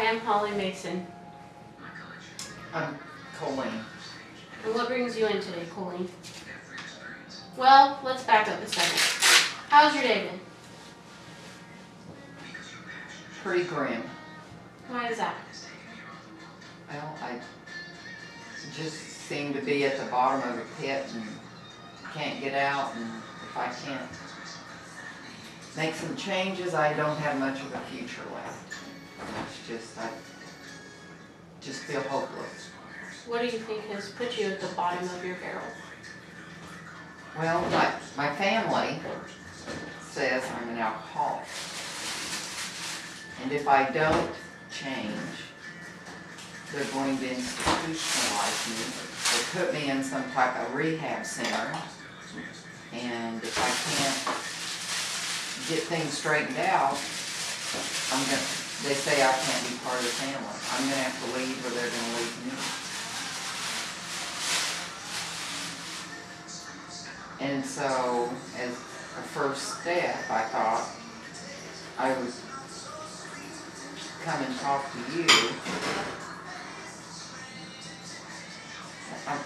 am Holly Mason. I'm Colleen. And what brings you in today, Colleen? Well, let's back up a second. How's your day been? Pretty grim. Why is that? Well, I just seem to be at the bottom of a pit and can't get out, and if I can't make some changes, I don't have much of a future left. It's just, I just feel hopeless. What do you think has put you at the bottom of your barrel? Well, my family says I'm an alcoholic. And if I don't change, they're going to institutionalize me or put me in some type of rehab center. And if I can't get things straightened out, they say I can't be part of the family. I'm going to have to leave or they're going to leave me. And so, as a first step, I thought I would come and talk to you.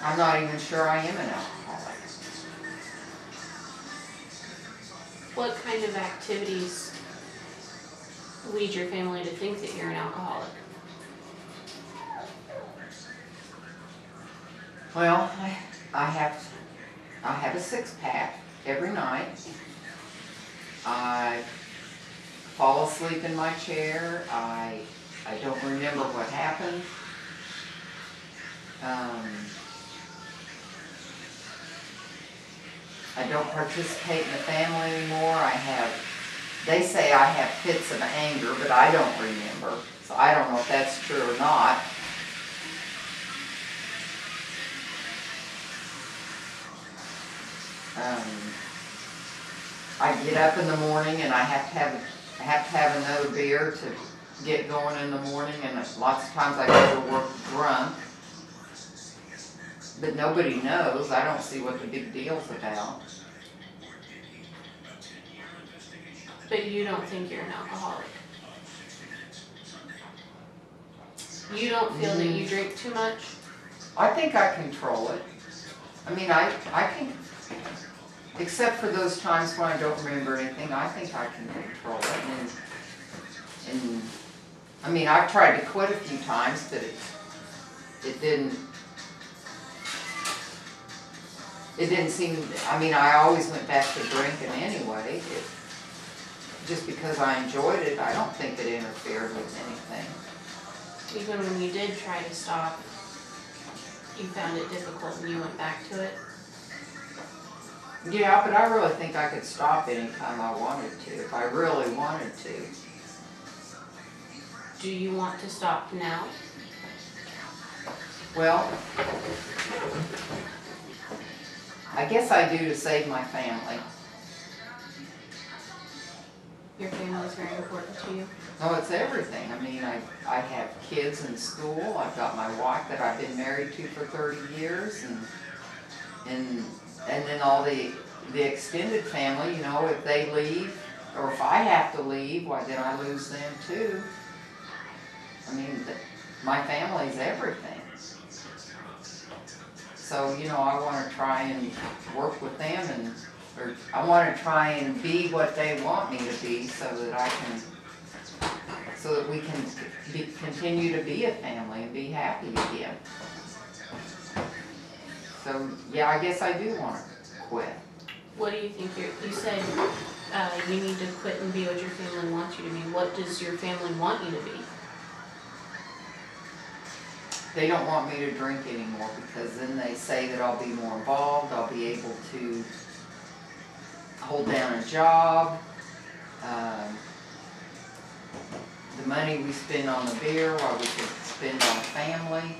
I'm not even sure I am an alcoholic. What kind of activities lead your family to think that you're an alcoholic? Well, I have a six-pack every night. I fall asleep in my chair. I don't remember what happened. I don't participate in the family anymore. They say I have fits of anger, but I don't remember. So I don't know if that's true or not. I get up in the morning and I have to have another beer to get going in the morning, and lots of times I go to work drunk. But nobody knows. I don't see what the big deal's about. But you don't think you're an alcoholic? You don't feel that you drink too much? I think I control it. I mean, I can, except for those times when I don't remember anything, I think I can control it. And I mean, I've tried to quit a few times, but it didn't seem, I mean, I always went back to drinking anyway. Just because I enjoyed it, I don't think it interfered with anything. Even when you did try to stop, you found it difficult and you went back to it? Yeah, but I really think I could stop anytime I wanted to, if I really wanted to. Do you want to stop now? Well, I guess I do to save my family. Your family is very important to you? Oh, it's everything. I mean, I have kids in school. I've got my wife that I've been married to for 30 years, and then all the extended family. You know, if they leave or if I have to leave, why then I lose them too. I mean, my family's everything. So, you know, I want to try and work with them, or I want to try and be what they want me to be, so that we can continue to be a family and be happy again. So, yeah, I guess I do want to quit. What do you think you said you need to quit and be what your family wants you to be. What does your family want you to be? They don't want me to drink anymore, because then they say that I'll be more involved, I'll be able to hold down a job. The money we spend on the beer, while we could spend on family.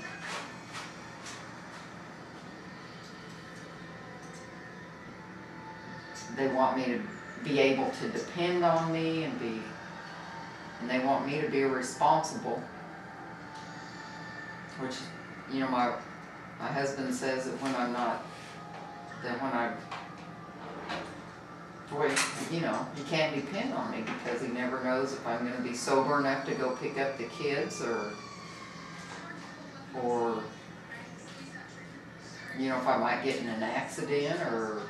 They want me to be able to depend on me and they want me to be responsible. Which, you know, my husband says that when I'm not, that when I, boy, you know, he can't depend on me because he never knows if I'm gonna be sober enough to go pick up the kids or, you know, if I might get in an accident or,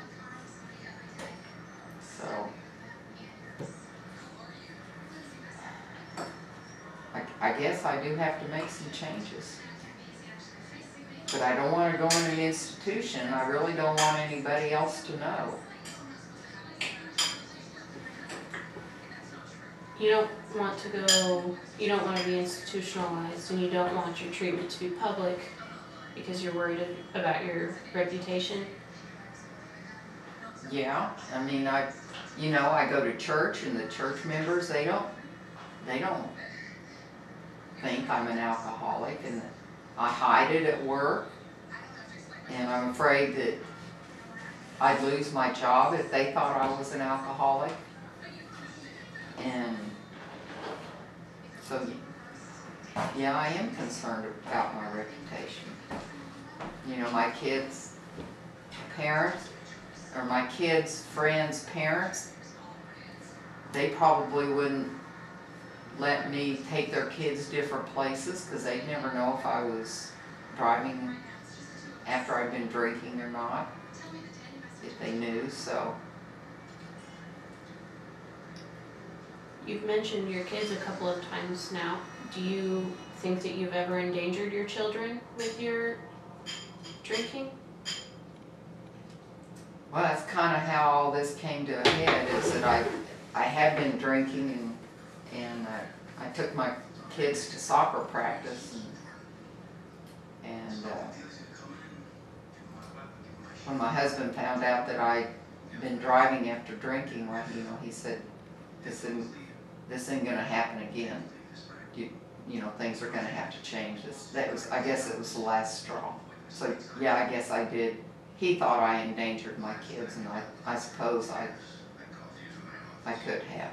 so. I guess I do have to make some changes. But I don't want to go in an institution. I really don't want anybody else to know. You don't want to go, you don't want to be institutionalized, and you don't want your treatment to be public because you're worried about your reputation. Yeah, I mean, you know, I go to church and the church members, they don't think I'm an alcoholic, and I hide it at work, and I'm afraid that I'd lose my job if they thought I was an alcoholic. And so, yeah, I am concerned about my reputation. You know, my kids' parents, or my kids' friends' parents, they probably wouldn't let me take their kids different places because they'd never know if I was driving after I'd been drinking or not, if they knew, so. You've mentioned your kids a couple of times now. Do you think that you've ever endangered your children with your drinking? Well, that's kind of how all this came to a head, is that I had been drinking, and I took my kids to soccer practice, and when my husband found out that I'd been driving after drinking, well, you know, he said, this ain't gonna happen again. You know, things are gonna have to change. I guess it was the last straw. So yeah, I guess I did. He thought I endangered my kids, and I suppose I could have.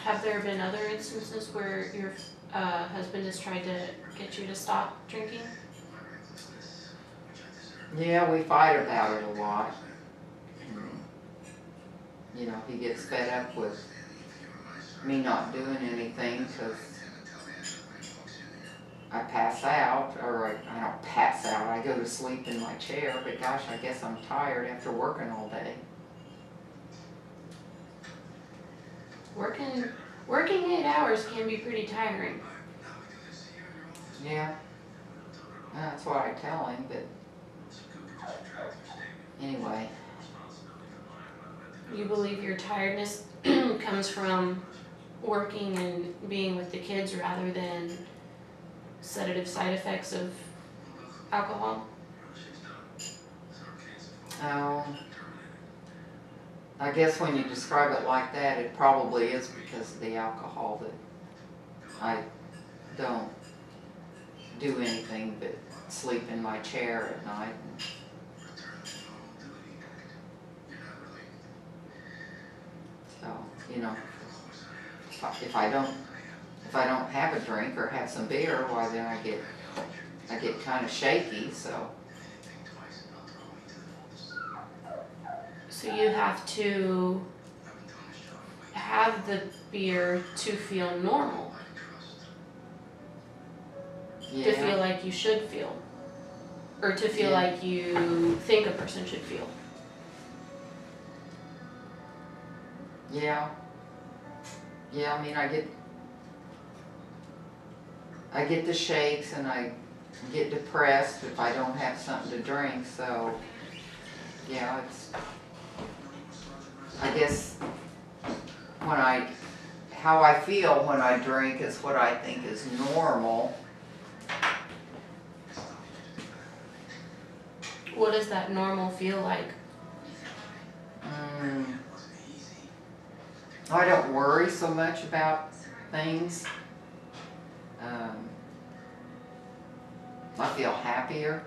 Have there been other instances where your husband has tried to get you to stop drinking? Yeah, we fight about it a lot. You know, he gets fed up with me not doing anything because I pass out, or I don't pass out, I go to sleep in my chair, but gosh, I guess I'm tired after working all day. Working 8 hours can be pretty tiring. Yeah, that's what I tell him, but anyway. You believe your tiredness comes from working and being with the kids rather than sedative side effects of alcohol? I guess when you describe it like that, it probably is because of the alcohol that I don't do anything but sleep in my chair at night. So, you know, if I don't have a drink or have some beer, why then I get kind of shaky, so. So you have to have the beer to feel normal. Yeah. To feel like you should feel. Or to feel like you think a person should feel. Yeah. Yeah, I mean, I get the shakes and I get depressed if I don't have something to drink, so yeah, I guess how I feel when I drink is what I think is normal. What does that normal feel like? I don't worry so much about things. I feel happier.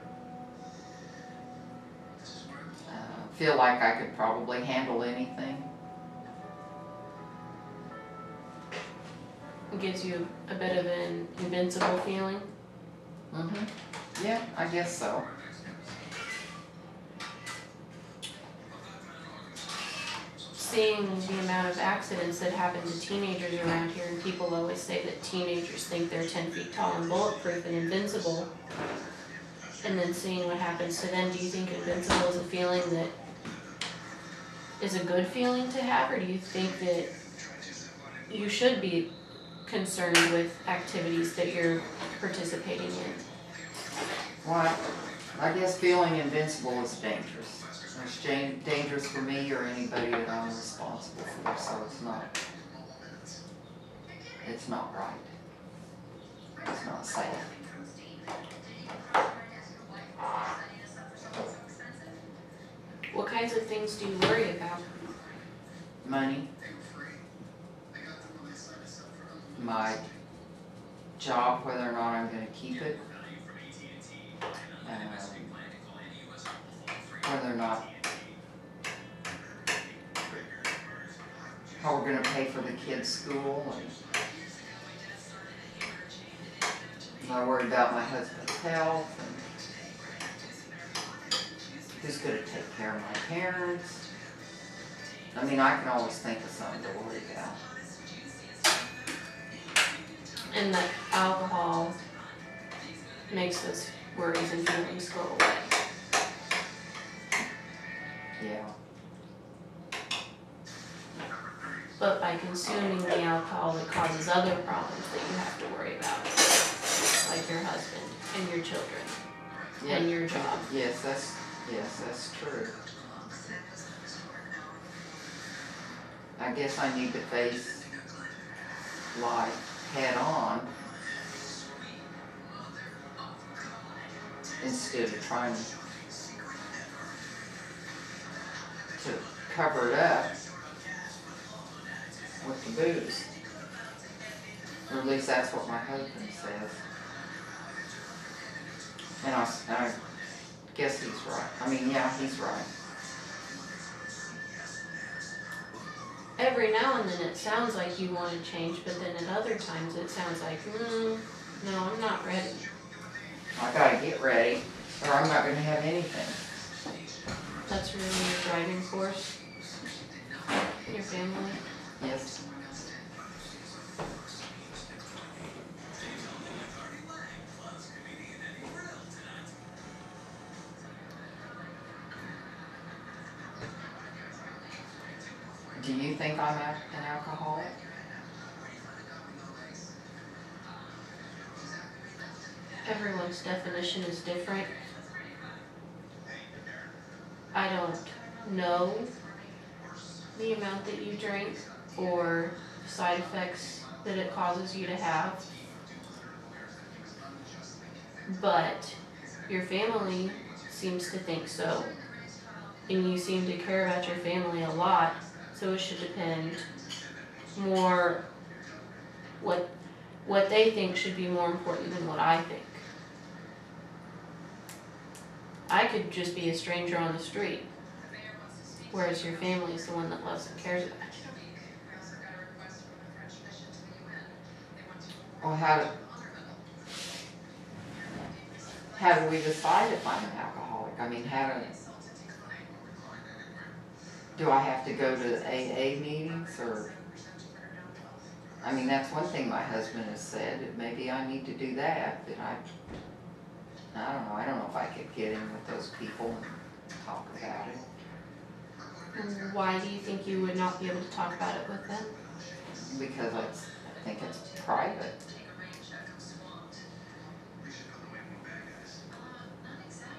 Feel like I could probably handle anything. It gives you a bit of an invincible feeling? Yeah, I guess so. seeing the amount of accidents that happen to teenagers around here, and people always say that teenagers think they're 10 feet tall and bulletproof and invincible, and then seeing what happens to them, do you think invincible is a feeling that is a good feeling to have, or do you think that you should be concerned with activities that you're participating in? Well, I guess feeling invincible is dangerous. It's dangerous for me or anybody that I'm responsible for, so it's not right. It's not safe. What kinds of things do you worry about? Money. My job, whether or not I'm going to keep it. Whether or not how we're going to pay for the kids' school. And I worry about my husband's health and who's going to take care of my parents. I mean, I can always think of something to worry about. And that alcohol makes those worries and feelings go away. Yeah. But by consuming the alcohol, it causes other problems that you have to worry about, like your husband and your children and your job. Yes, that's true. I guess I need to face life head on instead of trying to cover it up with the booze. Or at least that's what my husband says. And I guess he's right. I mean, yeah, he's right. Every now and then it sounds like you want to change, but then at other times it sounds like, no, I'm not ready. I gotta get ready, or I'm not gonna have anything. That's really your driving force? Your family? Yes. Do you think I'm an alcoholic? Everyone's definition is different. I don't know the amount that you drink or side effects that it causes you to have, but your family seems to think so, and you seem to care about your family a lot, so it should depend more what they think should be more important than what I think. I could just be a stranger on the street, whereas your family is the one that loves and cares about you. Well, how do we decide if I'm an alcoholic? I mean, do I have to go to AA meetings, or? I mean, that's one thing my husband has said, that maybe I need to do that, but I don't know. I don't know if I could get in with those people and talk about it. Why do you think you would not be able to talk about it with them? Because I think it's private.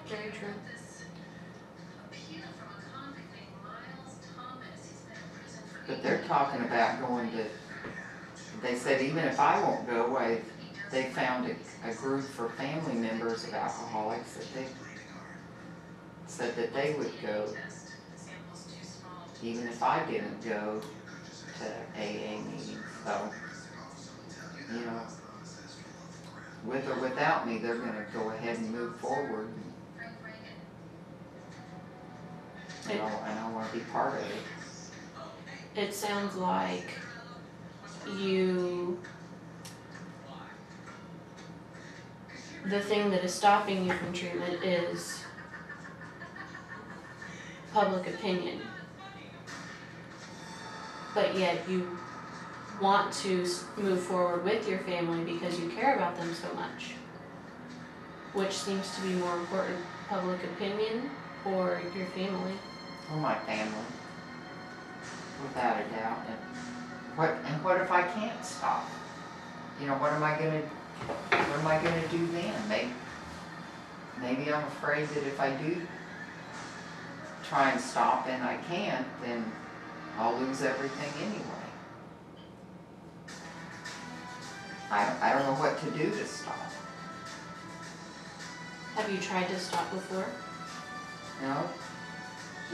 Very true. But they're talking about going to, they said even if I won't go, they found a group for family members of alcoholics that they said that they would go, even if I didn't go to AA meetings. So, you know, with or without me, they're going to go ahead and move forward. And I want to be part of it. It sounds like the thing that is stopping you from treatment is public opinion. but yet you want to move forward with your family because you care about them so much. Which seems to be more important, public opinion or your family? Or my family, without a doubt. And what if I can't stop? You know, what am I gonna do then? Maybe I'm afraid that if I do try and stop and I can't, then I'll lose everything anyway. I don't know what to do to stop. Have you tried to stop before? No?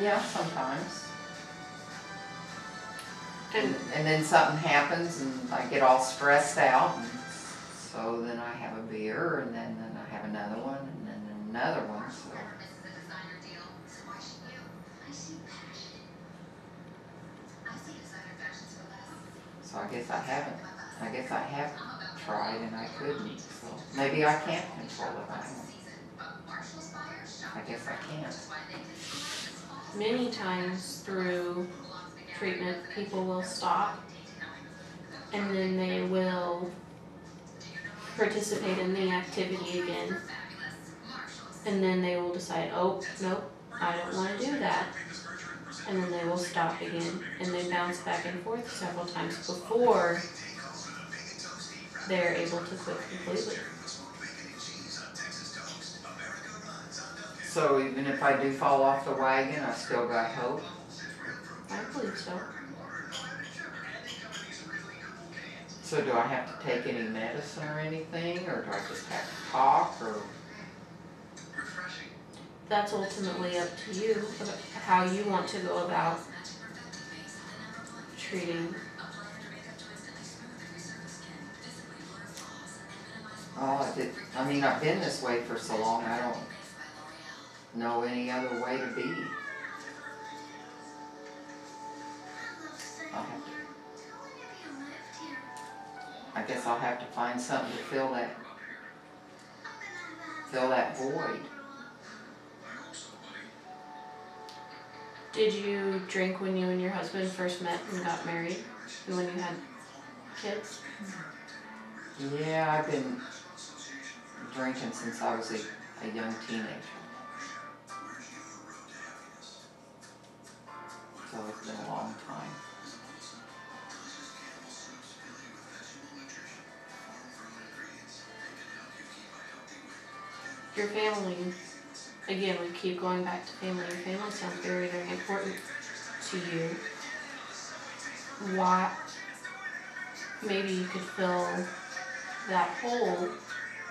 Yeah, sometimes. And then something happens and I get all stressed out, and so then I have a beer, and then I have another one, and then another one. So I guess I haven't tried, and I couldn't. So maybe I can't control it. I guess I can't. Many times through treatment, people will stop and then they will participate in the activity again. And then they will decide, oh, nope, I don't want to do that. And then they will stop again. And they bounce back and forth several times before they're able to quit completely. So even if I do fall off the wagon, I still got hope? I believe so. So do I have to take any medicine or anything, or do I just have to talk, or? That's ultimately up to you, about how you want to go about treating. Oh, I mean, I've been this way for so long, I don't know any other way to be. I guess I'll have to find something to fill that void. Did you drink when you and your husband first met and got married, and when you had kids? Yeah, I've been drinking since I was a young teenager. So it's been a long time. Your family, again, we keep going back to family. Your family sounds very, very important to you. Why? Maybe you could fill that hole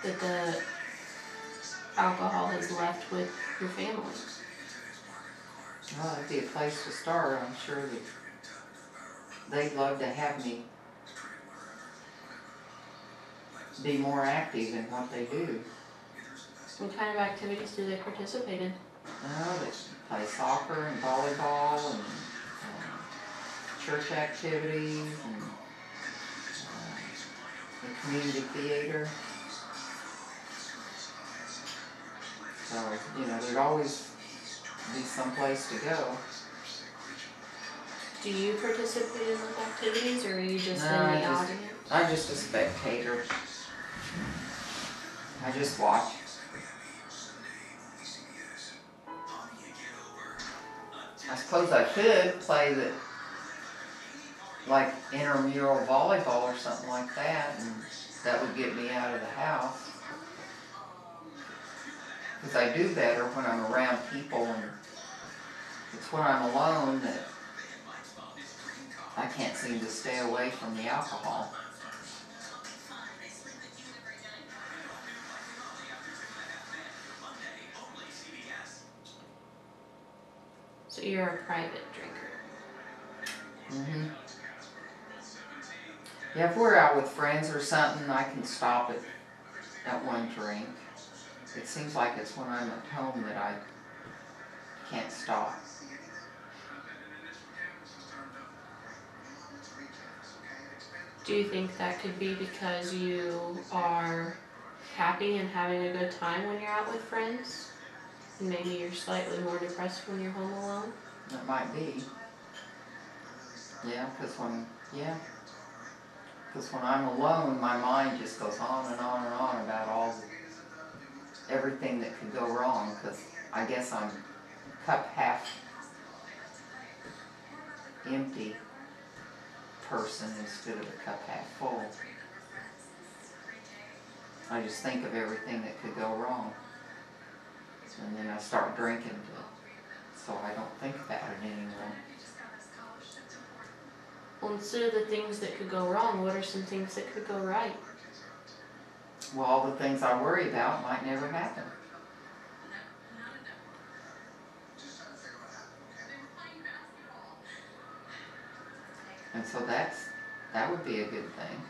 that the alcohol has left with your family. Well, that'd be a place to start. I'm sure that they'd love to have me be more active in what they do. What kind of activities do they participate in? They play soccer and volleyball and church activities and the community theater. So, there'd always be some place to go. Do you participate in those activities, or are you just No, in the audience? I'm just a spectator. I just watch. I suppose I could play like intramural volleyball or something like that, and that would get me out of the house. Because I do better when I'm around people, and it's when I'm alone that I can't seem to stay away from the alcohol. So you're a private drinker. Mm-hmm. Yeah, if we're out with friends or something, I can stop at one drink. It seems like it's when I'm at home that I can't stop. Do you think that could be because you are happy and having a good time when you're out with friends? And maybe you're slightly more depressed when you're home alone? It might be. Yeah, because when I'm alone, my mind just goes on and on and on about everything that could go wrong, because I guess I'm cup half empty person instead of a cup half full. I just think of everything that could go wrong. And then I start drinking so I don't think about it anymore. Well, instead of the things that could go wrong, what are some things that could go right? Well, all the things I worry about might never happen. And so that would be a good thing.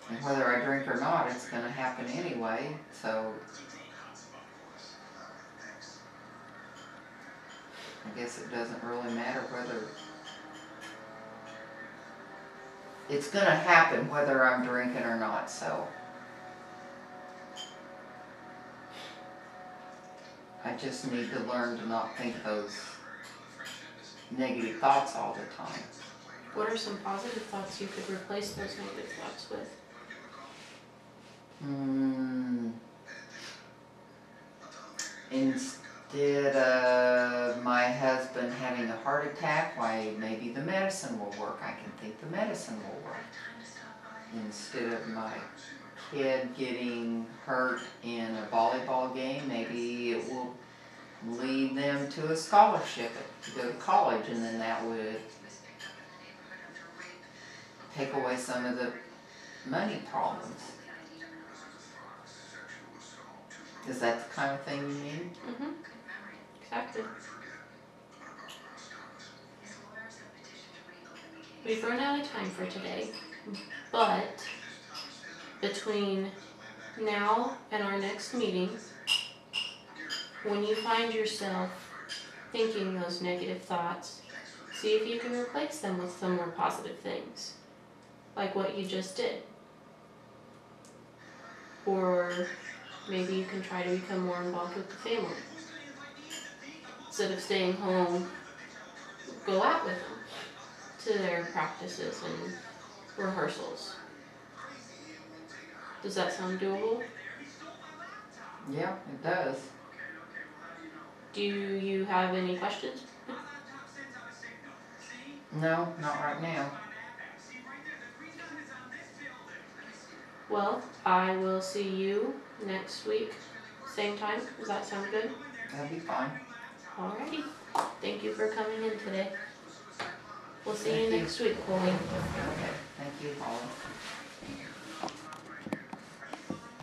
And whether I drink or not, it's going to happen anyway, so I guess it doesn't really matter whether it's going to happen whether I'm drinking or not, so I just need to learn to not think those negative thoughts all the time. What are some positive thoughts you could replace those negative thoughts with? Instead of my husband having a heart attack, why maybe the medicine will work. I can think the medicine will work. Instead of my kid getting hurt in a volleyball game, maybe it will lead them to a scholarship to go to college, and then that would take away some of the money problems. Is that the kind of thing you need? Mm-hmm. Exactly. We've run out of time for today, but between now and our next meeting, when you find yourself thinking those negative thoughts, see if you can replace them with some more positive things, like what you just did. Or maybe you can try to become more involved with the family. Instead of staying home, go out with them to their practices and rehearsals. Does that sound doable? Yeah, it does. Do you have any questions? No, not right now. Well, I will see you next week, same time. Does that sound good? That'll be fine. Alrighty. Thank you for coming in today. We'll see Thank you you. next week, Chloe. Okay, thank you, Holly.